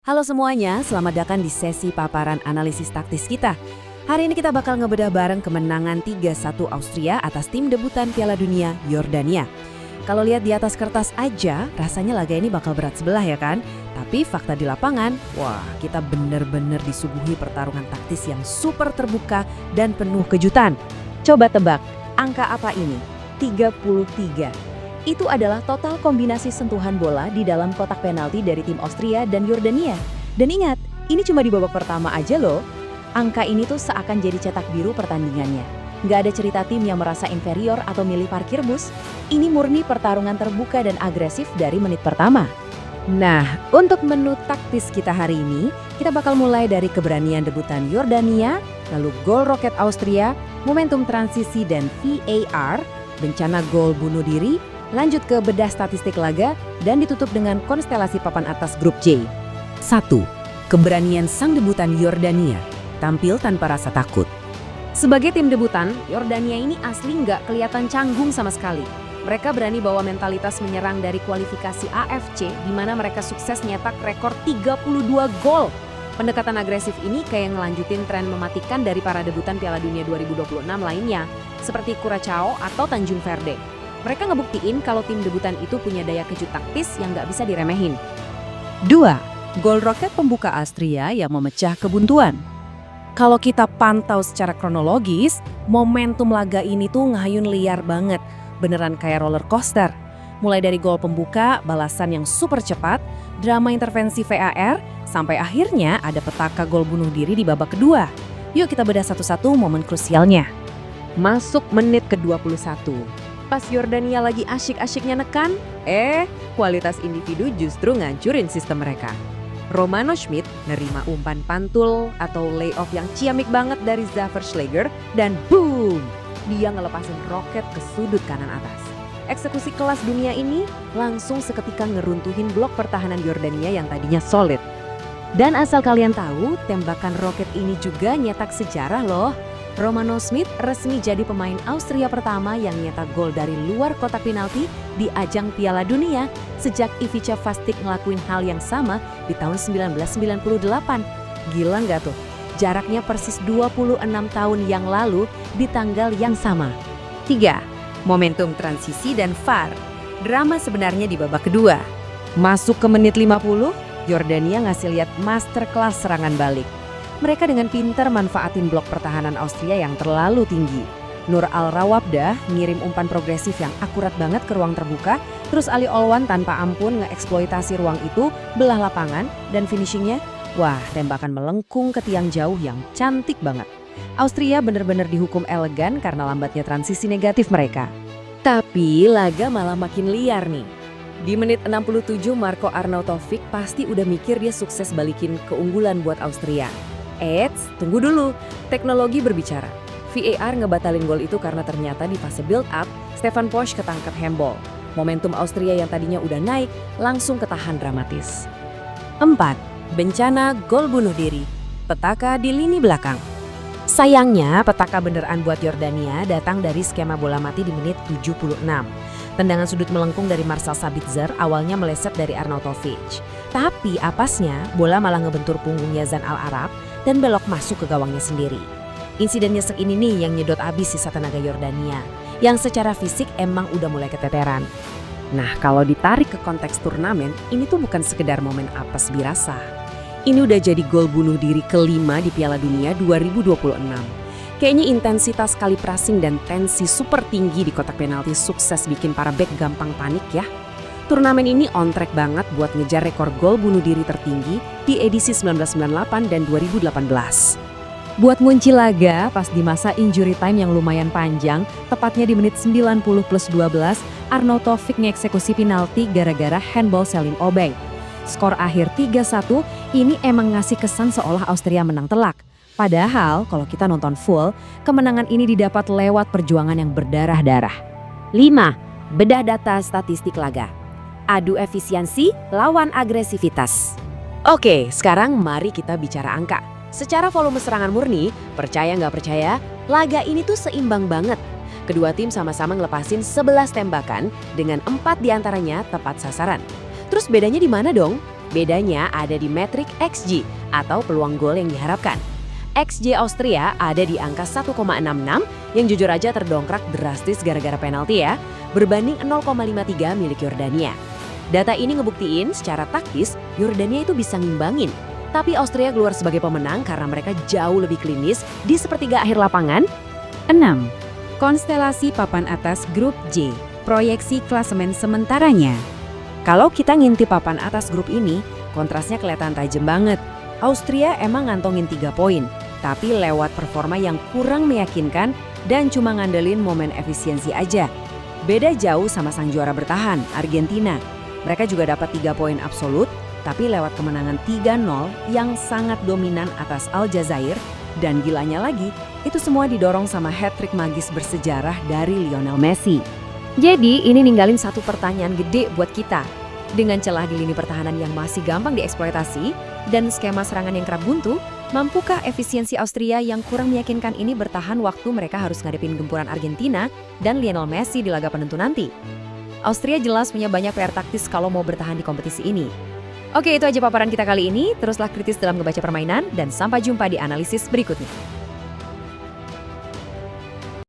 Halo semuanya, selamat datang di sesi paparan analisis taktis kita. Hari ini kita bakal ngebedah bareng kemenangan 3-1 Austria atas tim debutan Piala Dunia Yordania. Kalau lihat di atas kertas aja, rasanya laga ini bakal berat sebelah ya kan? Tapi fakta di lapangan, wah kita bener-bener disuguhi pertarungan taktis yang super terbuka dan penuh kejutan. Coba tebak, angka apa ini? 33. Itu adalah total kombinasi sentuhan bola di dalam kotak penalti dari tim Austria dan Yordania. Dan ingat, ini cuma di babak pertama aja loh. Angka ini tuh seakan jadi cetak biru pertandingannya. Nggak ada cerita tim yang merasa inferior atau milih parkir bus. Ini murni pertarungan terbuka dan agresif dari menit pertama. Nah, untuk menu taktis kita hari ini, kita bakal mulai dari keberanian debutan Yordania, lalu gol roket Austria, momentum transisi dan VAR, bencana gol bunuh diri, lanjut ke bedah statistik laga, dan ditutup dengan konstelasi papan atas grup J. 1. Keberanian sang debutan Yordania, tampil tanpa rasa takut. Sebagai tim debutan, Yordania ini asli nggak kelihatan canggung sama sekali. Mereka berani bawa mentalitas menyerang dari kualifikasi AFC, di mana mereka sukses nyetak rekor 32 gol. Pendekatan agresif ini kayak ngelanjutin tren mematikan dari para debutan Piala Dunia 2026 lainnya, seperti Curaçao atau Tanjung Verde. Mereka ngebuktiin kalau tim debutan itu punya daya kejut taktis yang nggak bisa diremehin. 2. Gol roket pembuka Austria yang memecah kebuntuan. Kalau kita pantau secara kronologis, momentum laga ini tuh ngayun liar banget. Beneran kayak roller coaster. Mulai dari gol pembuka, balasan yang super cepat, drama intervensi VAR, sampai akhirnya ada petaka gol bunuh diri di babak kedua. Yuk kita bedah satu-satu momen krusialnya. Masuk menit ke-21. Pas Yordania lagi asyik-asyiknya nekan, kualitas individu justru ngancurin sistem mereka. Romano Schmid nerima umpan pantul atau layoff yang ciamik banget dari Xaver Schlager dan boom! Dia ngelepasin roket ke sudut kanan atas. Eksekusi kelas dunia ini langsung seketika ngeruntuhin blok pertahanan Yordania yang tadinya solid. Dan asal kalian tahu, tembakan roket ini juga nyetak sejarah loh. Romano Schmid resmi jadi pemain Austria pertama yang nyetak gol dari luar kotak penalti di ajang Piala Dunia sejak Ivica Vastic ngelakuin hal yang sama di tahun 1998. Gila nggak tuh? Jaraknya persis 26 tahun yang lalu di tanggal yang sama. 3. Momentum transisi dan VAR. Drama sebenarnya di babak kedua. Masuk ke menit 50, Yordania ngasih lihat masterclass serangan balik. Mereka dengan pintar manfaatin blok pertahanan Austria yang terlalu tinggi. Nur Al-Rawabdah ngirim umpan progresif yang akurat banget ke ruang terbuka, terus Ali Olwan tanpa ampun ngeeksploitasi ruang itu, belah lapangan, dan finishingnya, wah tembakan melengkung ke tiang jauh yang cantik banget. Austria bener-bener dihukum elegan karena lambatnya transisi negatif mereka. Tapi laga malah makin liar nih. Di menit 67 Marko Arnautovic pasti udah mikir dia sukses balikin keunggulan buat Austria. Eits, tunggu dulu, teknologi berbicara. VAR ngebatalin gol itu karena ternyata di fase build up, Stefan Posch ketangkep handball. Momentum Austria yang tadinya udah naik, langsung ketahan dramatis. 4. Bencana gol bunuh diri. Petaka di lini belakang. Sayangnya, petaka beneran buat Yordania datang dari skema bola mati di menit 76. Tendangan sudut melengkung dari Marcel Sabitzer awalnya meleset dari Arnautovic. Tapi apasnya, bola malah ngebentur punggung Yazan Al-Arab dan belok masuk ke gawangnya sendiri. Insiden nyesek ini nih yang nyedot abis sisa tenaga Yordania, yang secara fisik emang udah mulai keteteran. Nah, kalau ditarik ke konteks turnamen, ini tuh bukan sekedar momen apes birasa. Ini udah jadi gol bunuh diri kelima di Piala Dunia 2026. Kayaknya intensitas kali pressing dan tensi super tinggi di kotak penalti sukses bikin para bek gampang panik ya. Turnamen ini on track banget buat ngejar rekor gol bunuh diri tertinggi di edisi 1998 dan 2018. Buat ngunci laga pas di masa injury time yang lumayan panjang, tepatnya di menit 90 plus 12, Arnautovic ngeksekusi penalti gara-gara handball Selim Obeng. Skor akhir 3-1 ini emang ngasih kesan seolah Austria menang telak. Padahal kalau kita nonton full, kemenangan ini didapat lewat perjuangan yang berdarah-darah. 5. Bedah data statistik laga. Adu efisiensi lawan agresivitas. Oke, sekarang mari kita bicara angka. Secara volume serangan murni, percaya nggak percaya, laga ini tuh seimbang banget. Kedua tim sama-sama ngelepasin 11 tembakan dengan 4 diantaranya tepat sasaran. Terus bedanya di mana dong? Bedanya ada di metrik XG atau peluang gol yang diharapkan. XG Austria ada di angka 1,66 yang jujur aja terdongkrak drastis gara-gara penalti ya, berbanding 0,53 milik Yordania. Data ini ngebuktiin secara taktis Yordania itu bisa ngimbangin. Tapi Austria keluar sebagai pemenang karena mereka jauh lebih klinis di sepertiga akhir lapangan. 6. Konstelasi papan atas grup J, proyeksi klasemen sementaranya. Kalau kita ngintip papan atas grup ini, kontrasnya kelihatan tajam banget. Austria emang ngantongin 3 poin, tapi lewat performa yang kurang meyakinkan dan cuma ngandelin momen efisiensi aja. Beda jauh sama sang juara bertahan, Argentina. Mereka juga dapat 3 poin absolut, tapi lewat kemenangan 3-0 yang sangat dominan atas Aljazair, dan gilanya lagi, itu semua didorong sama hat-trick magis bersejarah dari Lionel Messi. Jadi ini ninggalin satu pertanyaan gede buat kita. Dengan celah di lini pertahanan yang masih gampang dieksploitasi dan skema serangan yang kerap buntu, mampukah efisiensi Austria yang kurang meyakinkan ini bertahan waktu mereka harus ngadepin gempuran Argentina dan Lionel Messi di laga penentu nanti? Austria jelas punya banyak PR taktis kalau mau bertahan di kompetisi ini. Oke, itu aja paparan kita kali ini. Teruslah kritis dalam ngebaca permainan dan sampai jumpa di analisis berikutnya.